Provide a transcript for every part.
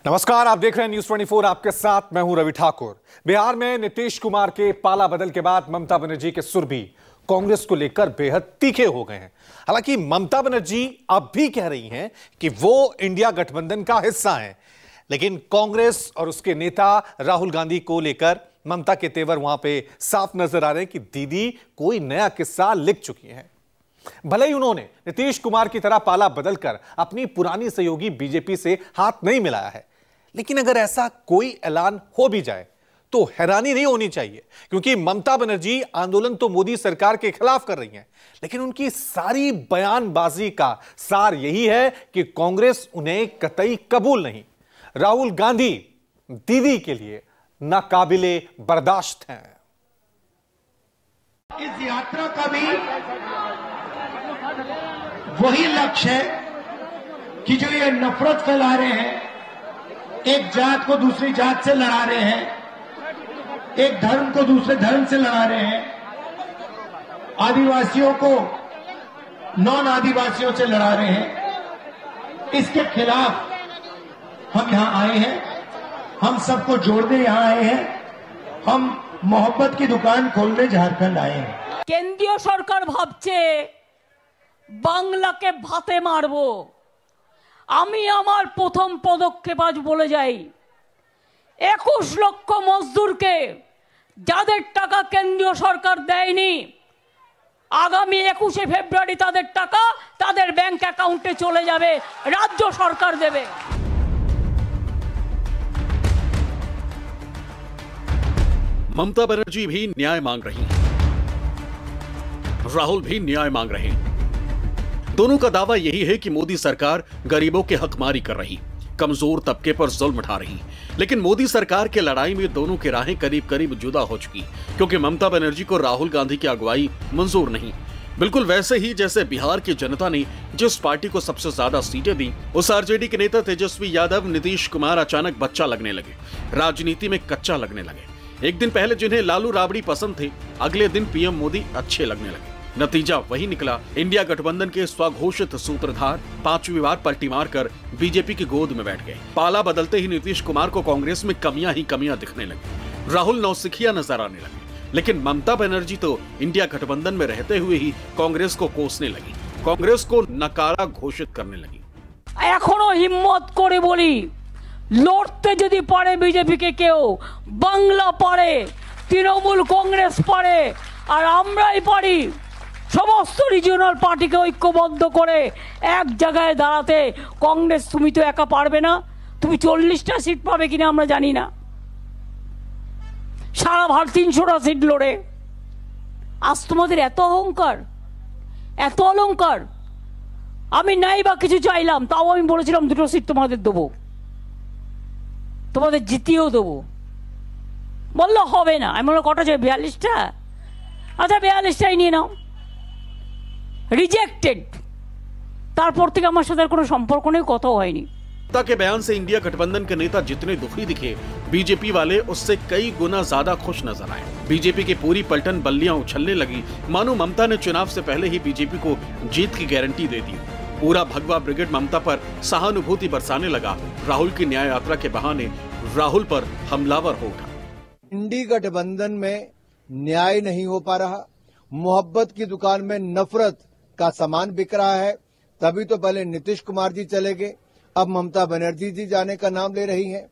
नमस्कार, आप देख रहे हैं न्यूज 24। आपके साथ मैं हूं रवि ठाकुर। बिहार में नीतीश कुमार के पाला बदल के बाद ममता बनर्जी के सुर भी कांग्रेस को लेकर बेहद तीखे हो गए हैं। हालांकि ममता बनर्जी अब भी कह रही हैं कि वो इंडिया गठबंधन का हिस्सा हैं, लेकिन कांग्रेस और उसके नेता राहुल गांधी को लेकर ममता के तेवर वहां पे साफ नजर आ रहे हैं कि दीदी कोई नया किस्सा लिख चुकी हैं। भले ही उन्होंने नीतीश कुमार की तरह पाला बदलकर अपनी पुरानी सहयोगी बीजेपी से हाथ नहीं मिलाया है, लेकिन अगर ऐसा कोई ऐलान हो भी जाए तो हैरानी नहीं होनी चाहिए, क्योंकि ममता बनर्जी आंदोलन तो मोदी सरकार के खिलाफ कर रही हैं, लेकिन उनकी सारी बयानबाजी का सार यही है कि कांग्रेस उन्हें कतई कबूल नहीं। राहुल गांधी दीदी के लिए नाकाबिले बर्दाश्त हैं। इस यात्रा का भी वही लक्ष्य है कि जो ये नफरत फैला रहे हैं, एक जात को दूसरी जात से लड़ा रहे हैं, एक धर्म को दूसरे धर्म से लड़ा रहे हैं, आदिवासियों को नॉन आदिवासियों से लड़ा रहे हैं, इसके खिलाफ हम यहां आए हैं। हम सबको जोड़ने यहां आए हैं। हम मोहब्बत की दुकान खोलने झारखंड आए हैं। केंद्रीय सरकार भाबছে বাংলাকে ভাতে মারবো। আমি আমার প্রথম পদক্ষেপ আজ বলে যাই, 21 লক্ষ মজদুরকে যাদের টাকা কেন্দ্রীয় সরকার দেয়নি, আগামী 21শে ফেব্রুয়ারি তাদের টাকা তাদের ব্যাংক অ্যাকাউন্টে চলে যাবে, রাজ্য সরকার দেবে। ममता बनर्जी भी न्याय मांग रही हैं, राहुल भी न्याय मांग रहे हैं। दोनों का दावा यही है कि मोदी सरकार गरीबों के हकमारी कर रही, कमजोर तबके पर जुल्म उठा रही। लेकिन मोदी सरकार के लड़ाई में दोनों की राहें करीब करीब जुदा हो चुकी, क्योंकि ममता बनर्जी को राहुल गांधी की अगुवाई मंजूर नहीं। बिल्कुल वैसे ही जैसे बिहार की जनता ने जिस पार्टी को सबसे ज्यादा सीटें दी, उस आरजेडी के नेता तेजस्वी यादव, नीतीश कुमार अचानक बच्चा लगने लगे, राजनीति में कच्चा लगने लगे। एक दिन पहले जिन्हें लालू राबड़ी पसंद थे, अगले दिन पीएम मोदी अच्छे लगने लगे। नतीजा वही निकला, इंडिया गठबंधन के स्वघोषित सूत्रधार 5वीं बार पलटी मारकर बीजेपी की गोद में बैठ गए। पाला बदलते ही नीतीश कुमार को कांग्रेस में कमियां ही कमियां दिखने लगी। राहुल नौसिखिया नजर आने लगे, लेकिन ममता बनर्जी तो इंडिया गठबंधन में रहते हुए ही कांग्रेस को कोसने लगी, कांग्रेस को नकारा घोषित करने लगी। এখনো হিম্মত করে বলি, লড়তে যদি পারে বিজেপিকে কেউ, বাংলা পারে, তৃণমূল কংগ্রেস পারে, আর আমরাই পারি সমস্ত রিজিওনাল পার্টিকে ঐক্যবদ্ধ করে এক জায়গায় দাঁড়াতে। কংগ্রেস তুমি তো একা পারবে না, তুমি 40টা সিট পাবে কিনা আমরা জানি না, সারা ভারত 300টা সিট লড়ে। আজ তোমাদের এত অহংকার, এত অলংকার। আমি নাই বা কিছু চাইলাম, তাও আমি বলেছিলাম 2টো সিট তোমাদের দেবো, তোমাদের জিতিয়েও দেবো। বললো হবে না। আমি বললাম কটা চাই? 42টা। আচ্ছা 42টাই নিয়ে নাও। রিজেক্টেড। তারপর থেকে আমার সাথে কোনো সম্পর্ক নেই, কথাও হয়নি। ममता के बयान से इंडिया गठबंधन के नेता जितने दुखी दिखे, बीजेपी वाले उससे कई गुना ज्यादा खुश नजर आए। बीजेपी की पूरी पलटन बल्लियां उछलने लगी, मानो ममता ने चुनाव से पहले ही बीजेपी को जीत की गारंटी दे दी। पूरा भगवा ब्रिगेड ममता पर सहानुभूति बरसाने लगा। राहुल की न्याय यात्रा के बहाने राहुल पर हमलावर हो उठा। इंडी गठबंधन में न्याय नहीं हो पा रहा, मोहब्बत की दुकान में नफरत का सामान बिक रहा है। तभी तो पहले नीतीश कुमार जी चले गए, अब ममता बनर्जी जी जाने का नाम ले रही हैं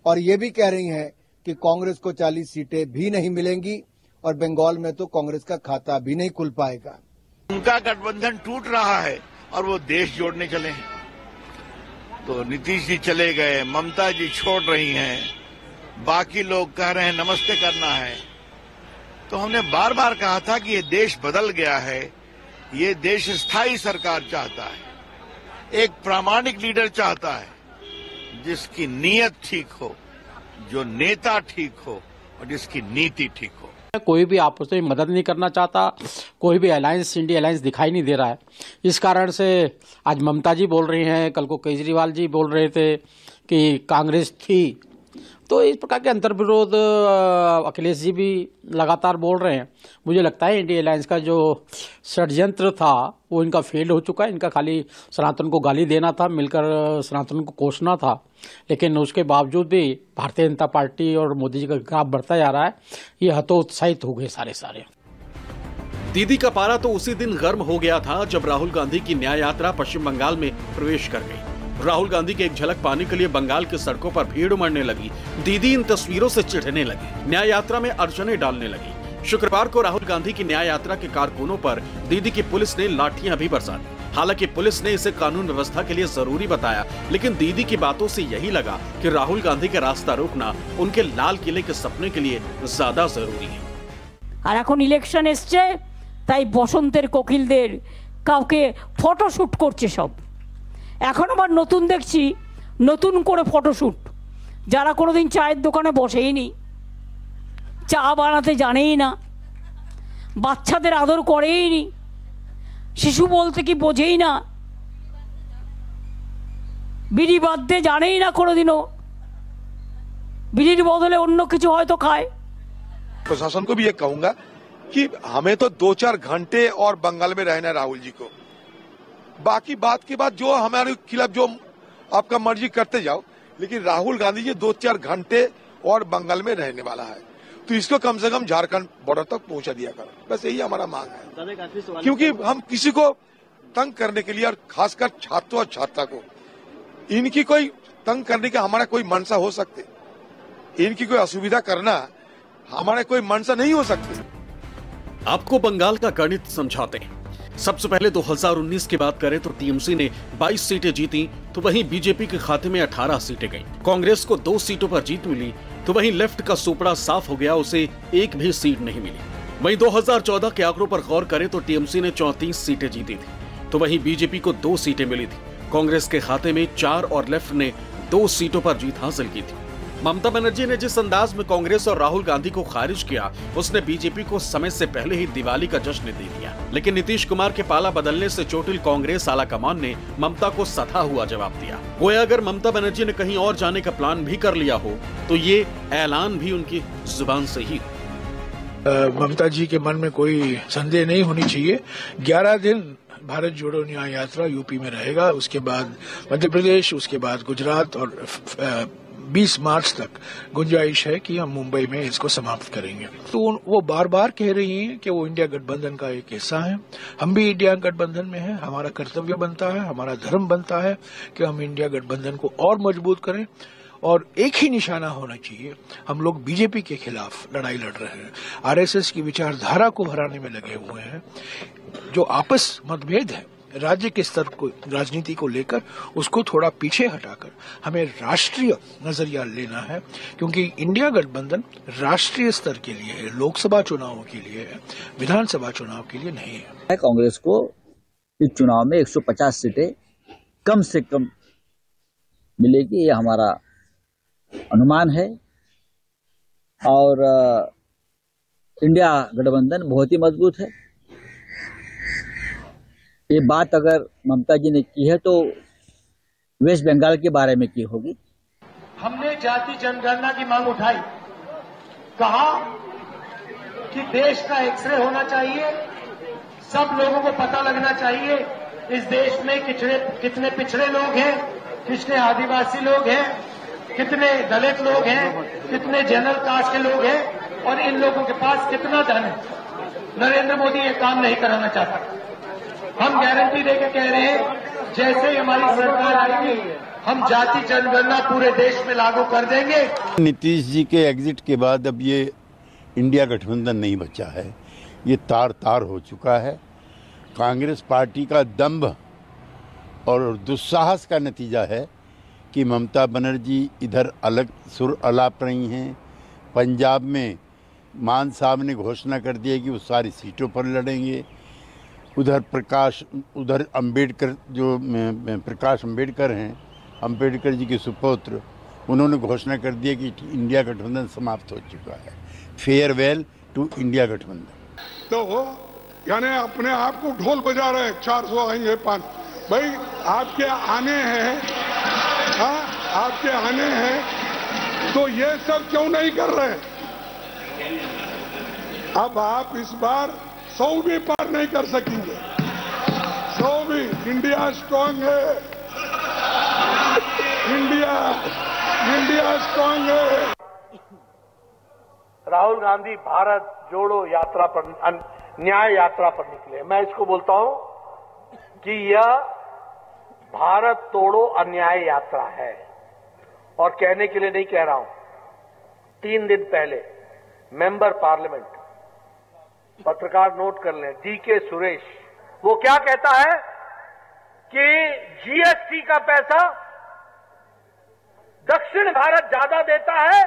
और ये भी कह रही हैं कि कांग्रेस को 40 सीटें भी नहीं मिलेंगी और बंगाल में तो कांग्रेस का खाता भी नहीं खुल पाएगा। उनका गठबंधन टूट रहा है और वो देश जोड़ने चले हैं। तो नीतीश जी चले गए, ममता जी छोड़ रही हैं, बाकी लोग कह रहे हैं नमस्ते करना है। तो हमने बार बार कहा था कि ये देश बदल गया है, ये देश स्थायी सरकार चाहता है, एक प्रामाणिक लीडर चाहता है, जिसकी नीयत ठीक हो, जो नेता ठीक हो और जिसकी नीति ठीक हो। कोई भी आपस में मदद नहीं करना चाहता, कोई भी अलायंस, इंडिया अलायंस दिखाई नहीं दे रहा है। इस कारण से आज ममता जी बोल रही हैं, कल को केजरीवाल जी बोल रहे थे कि कांग्रेस थी तो इस प्रकार के अंतर्विरोध अखिलेश जी भी लगातार बोल रहे हैं। मुझे लगता है इंडिया अलायंस का जो षड्यंत्र था वो इनका फेल हो चुका है। इनका खाली सनातन को गाली देना था, मिलकर सनातन को कोसना था, लेकिन उसके बावजूद भी भारतीय जनता पार्टी और मोदी जी का ग्राफ बढ़ता जा रहा है। ये हतोत्साहित हो गए सारे। दीदी का पारा तो उसी दिन गर्म हो गया था जब राहुल गांधी की न्याय यात्रा पश्चिम बंगाल में प्रवेश कर गई। राहुल गांधी की एक झलक पाने के लिए बंगाल की सड़कों पर भीड़ उमड़ने लगी। दीदी इन तस्वीरों से चिढ़ने लगी, न्याय यात्रा में अड़चने डालने लगी। शुक्रवार को राहुल गांधी की न्याय यात्रा के कारकुनों पर दीदी की पुलिस ने लाठियां भी बरसा दी। हालांकि पुलिस ने इसे कानून व्यवस्था के लिए जरूरी बताया, लेकिन दीदी की बातों से यही लगा कि राहुल गांधी का रास्ता रोकना उनके लाल किले के सपने के लिए ज्यादा जरूरी है। আর এখন ইলেকশন এসছে, তাই বসন্তের কোকিলদের কাউকে ফটোশুট করছে সব। এখন আবার নতুন দেখছি নতুন করে ফটোশুট, যারা কোনোদিন চায়ের দোকানে বসেই নি, চা বানাতে জানেই না, বাচ্চাদের আদর করেই নি, শিশু বলতে কি বোঝেই না, বিড়ি বাঁধতে জানেই না কোনোদিনও, বিড়ির বদলে অন্য কিছু হয়তো খায়। प्रशासन को भी ये कहूंगा कि हमें तो 2-4 घंटे और बंगाल में रहना है राहुल जी को, बाकी बात की बात जो हमारे खिलाफ जो आपका मर्जी करते जाओ, लेकिन राहुल गांधी जी 2-4 घंटे और बंगाल में रहने वाला है, तो इसको कम से कम झारखंड बॉर्डर तक पहुंचा दिया करो। बस यही हमारा मांग है, क्योंकि हम किसी को तंग करने के लिए, और खासकर छात्रों और छात्रा को, इनकी कोई तंग करने का हमारा कोई मंशा हो सकते, इनकी कोई असुविधा करना हमारे कोई मंशा नहीं हो सकती। आपको बंगाल का गणित समझाते हैं। सबसे पहले 2019 की बात करें तो टीएमसी ने 22 सीटें जीती, तो वहीं बीजेपी के खाते में 18 सीटें गईं। कांग्रेस को 2 सीटों पर जीत मिली, तो वहीं लेफ्ट का सुपड़ा साफ हो गया, उसे एक भी सीट नहीं मिली। वहीं 2014 के आंकड़ों पर गौर करें तो टीएमसी ने 34 सीटें जीती थी, तो वहीं बीजेपी को 2 सीटें मिली थी। कांग्रेस के खाते में 4 और लेफ्ट ने 2 सीटों पर जीत हासिल की थी। ममता बनर्जी ने जिस अंदाज में कांग्रेस और राहुल गांधी को खारिज किया, उसने बीजेपी को समय से पहले ही दिवाली का जश्न दे दिया। लेकिन नीतीश कुमार के पाला बदलने से चोटिल कांग्रेस आलाकमान ने ममता को सधा हुआ जवाब दिया। गोया अगर ममता बनर्जी ने कहीं और जाने का प्लान भी कर लिया हो, तो ये ऐलान भी उनकी जुबान से ही हो। ममता जी के मन में कोई संदेह नहीं होनी चाहिए। 11 दिन भारत जोड़ो न्याय यात्रा यूपी में रहेगा, उसके बाद मध्य प्रदेश, उसके बाद गुजरात, और 20 मार्च तक गुंजाइश है कि हम मुंबई में इसको समाप्त करेंगे। तो वो बार बार कह रही हैं कि वो इंडिया गठबंधन का एक हिस्सा है। हम भी इंडिया गठबंधन में हैं। हमारा कर्तव्य बनता है, हमारा धर्म बनता है कि हम इंडिया गठबंधन को और मजबूत करें, और एक ही निशाना होना चाहिए। हम लोग बीजेपी के खिलाफ लड़ाई लड़ रहे हैं, आरएसएस की विचारधारा को हराने में लगे हुए हैं। जो आपस मतभेद है राज्य के स्तर को, राजनीति को लेकर, उसको थोड़ा पीछे हटाकर हमें राष्ट्रीय नजरिया लेना है, क्योंकि इंडिया गठबंधन राष्ट्रीय स्तर के लिए है, लोकसभा चुनावों के लिए है, विधानसभा चुनाव के लिए नहीं है। कांग्रेस को इस चुनाव में 150 सीटें कम से कम मिलेगी, ये हमारा अनुमान है। और इंडिया गठबंधन बहुत ही मजबूत है। ये बात अगर ममता जी ने की है तो वेस्ट बंगाल के बारे में की होगी। हमने जाति जनगणना की मांग उठाई, कहा कि देश का एक्सरे होना चाहिए, सब लोगों को पता लगना चाहिए इस देश में कितने पिछड़े लोग हैं, कितने आदिवासी लोग हैं, कितने दलित लोग हैं, कितने जनरल कास्ट के लोग हैं, और इन लोगों के पास कितना धन है। नरेंद्र मोदी ये काम नहीं कराना चाहता। हम गारंटी देकर कह रहे हैं, जैसे ही हमारी सरकार आएगी, हम जाति जनगणना पूरे देश में लागू कर देंगे। नीतीश जी के एग्जिट के बाद अब ये इंडिया गठबंधन नहीं बचा है, ये तार तार हो चुका है। कांग्रेस पार्टी का दंभ और दुस्साहस का नतीजा है कि ममता बनर्जी इधर अलग सुर अलाप रही हैं। पंजाब में मान साहब ने घोषणा कर दिया कि वो सारी सीटों पर लड़ेंगे। उधर अंबेडकर, जो प्रकाश अंबेडकर हैं, अंबेडकर जी के सुपुत्र, उन्होंने घोषणा कर दिया कि इंडिया गठबंधन समाप्त हो चुका है। फेयरवेल टू इंडिया गठबंधन। तो वो यानी अपने आप को ढोल बजा रहे हैं, 400 आएंगे 5। भाई आपके आने हैं, हाँ आपके आने हैं, तो ये सब क्यों नहीं कर रहे? अब आप इस बार 100 भी पार नहीं कर सकेंगे। 100 भी। इंडिया स्ट्रांग है, इंडिया स्ट्रांग है। राहुल गांधी भारत जोड़ो यात्रा पर, न्याय यात्रा पर निकले। मैं इसको बोलता हूं कि यह भारत तोड़ो अन्याय यात्रा है, और कहने के लिए नहीं कह रहा हूं। 3 दिन पहले मेंबर पार्लियामेंट, पत्रकार नोट कर लें, डीके सुरेश, वो क्या कहता है कि जीएसटी का पैसा दक्षिण भारत ज्यादा देता है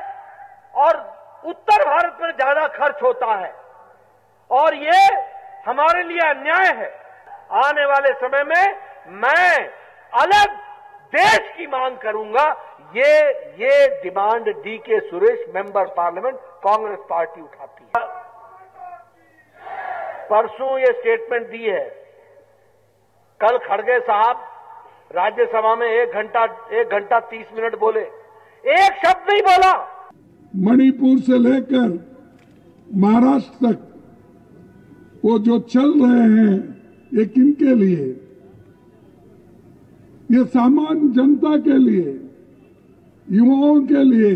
और उत्तर भारत में ज्यादा खर्च होता है, और ये हमारे लिए अन्याय है। आने वाले समय में मैं अलग देश की मांग करूंगा। ये demand DK Suresh, member parliament, Congress party उठाती है। परसों ये स्टेटमेंट दी है। कल खड़गे साहब राज्यसभा में 1 घंटा 30 मिनट बोले, एक शब्द नहीं बोला। मणिपुर से लेकर महाराष्ट्र तक वो जो चल रहे हैं, ये किनके लिए? ये सामान्य जनता के लिए, युवाओं के लिए,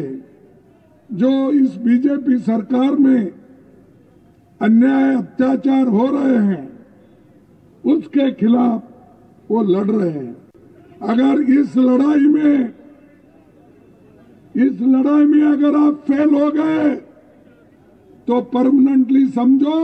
जो इस बीजेपी सरकार में अन्याय अत्याचार हो रहे हैं, उसके खिलाफ वो लड़ रहे हैं। अगर इस लड़ाई में अगर आप फेल हो गए तो परमानेंटली समझो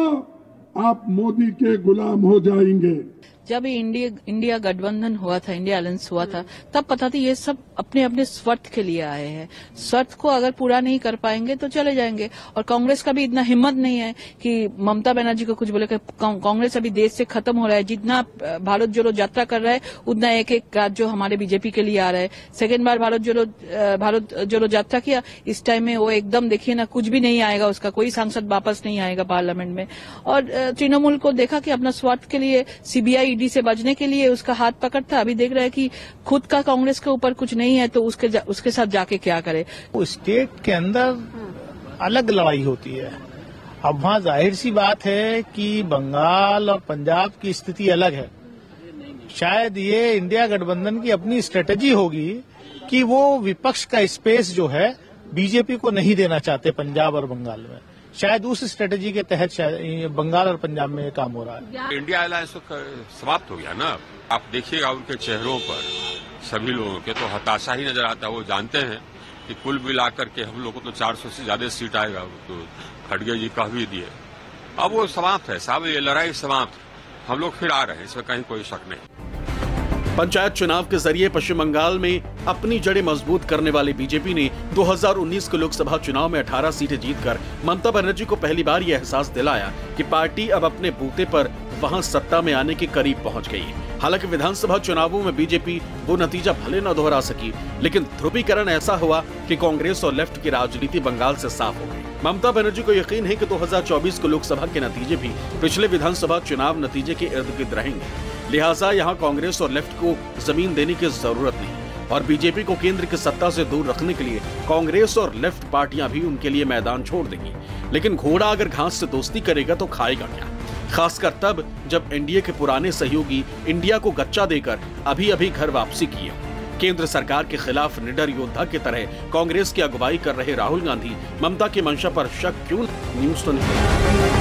आप मोदी के गुलाम हो जाएंगे। जब इंडिया गठबंधन हुआ था, इंडिया अलायंस हुआ था, तब पता था ये सब अपने अपने स्वार्थ के लिए आए हैं। स्वार्थ को अगर पूरा नहीं कर पाएंगे तो चले जाएंगे। और कांग्रेस का भी इतना हिम्मत नहीं है कि ममता बनर्जी को कुछ बोले। कांग्रेस अभी देश से खत्म हो रहा है। जितना भारत जोड़ो यात्रा कर रहा है, उतना एक राज्य हमारे बीजेपी के लिए आ रहा है। सेकेंड बार भारत जोड़ो यात्रा किया, इस टाइम में वो एकदम देखिए ना, कुछ भी नहीं आएगा उसका, कोई सांसद वापस नहीं आएगा पार्लियामेंट में। और तृणमूल को देखा कि अपना स्वार्थ के लिए, सीबीआई ईडी से बचने के लिए उसका हाथ पकड़ता। अभी देख रहे हैं कि खुद का कांग्रेस के ऊपर कुछ नहीं है तो उसके साथ जाके क्या करे। स्टेट के अंदर अलग लड़ाई होती है। अब वहाँ जाहिर सी बात है कि बंगाल और पंजाब की स्थिति अलग है। शायद ये इंडिया गठबंधन की अपनी स्ट्रेटेजी होगी कि वो विपक्ष का स्पेस जो है बीजेपी को नहीं देना चाहते पंजाब और बंगाल में। शायद उस स्ट्रेटेजी के तहत शायद बंगाल और पंजाब में ये काम हो रहा है। इंडिया अलायंस तो समाप्त हो गया ना। आप देखिएगा उनके चेहरों पर सभी लोगों के तो हताशा ही नजर आता है। वो जानते हैं कि कुल मिलाकर के हम लोग को तो 400 से ज्यादा सीट आएगा। तो खड़गे जी कह भी दिए, अब वो समाप्त है साहब, ये लड़ाई समाप्त। हम लोग फिर आ रहे हैं, इसमें कहीं कोई शक नहीं। पंचायत चुनाव के जरिए पश्चिम बंगाल में अपनी जड़ें मजबूत करने वाली बीजेपी ने 2019 के लोकसभा चुनाव में 18 सीटें जीतकर ममता बनर्जी को पहली बार यह एहसास दिलाया कि पार्टी अब अपने बूते पर वहां सत्ता में आने के करीब पहुंच गई है। हालांकि विधानसभा चुनावों में बीजेपी वो नतीजा भले न दोहरा सकी, लेकिन ध्रुवीकरण ऐसा हुआ कि कांग्रेस और लेफ्ट की राजनीति बंगाल से साफ हो गई। ममता बनर्जी को यकीन है कि 2024 के लोकसभा के नतीजे भी पिछले विधानसभा चुनाव नतीजे के इर्द गिर्द रहेंगे। लिहाजा यहाँ कांग्रेस और लेफ्ट को जमीन देने की जरूरत नहीं, और बीजेपी को केंद्र की सत्ता से दूर रखने के लिए कांग्रेस और लेफ्ट पार्टियां भी उनके लिए मैदान छोड़ देंगी। लेकिन घोड़ा अगर घास से दोस्ती करेगा तो खाएगा क्या? खासकर तब जब एनडीए के पुराने सहयोगी इंडिया को गच्चा देकर अभी अभी घर वापसी किए। केंद्र सरकार के खिलाफ निडर योद्धा की तरह कांग्रेस की अगुवाई कर रहे राहुल गांधी ममता की मंशा पर शक क्यों? न्यूज़ 24।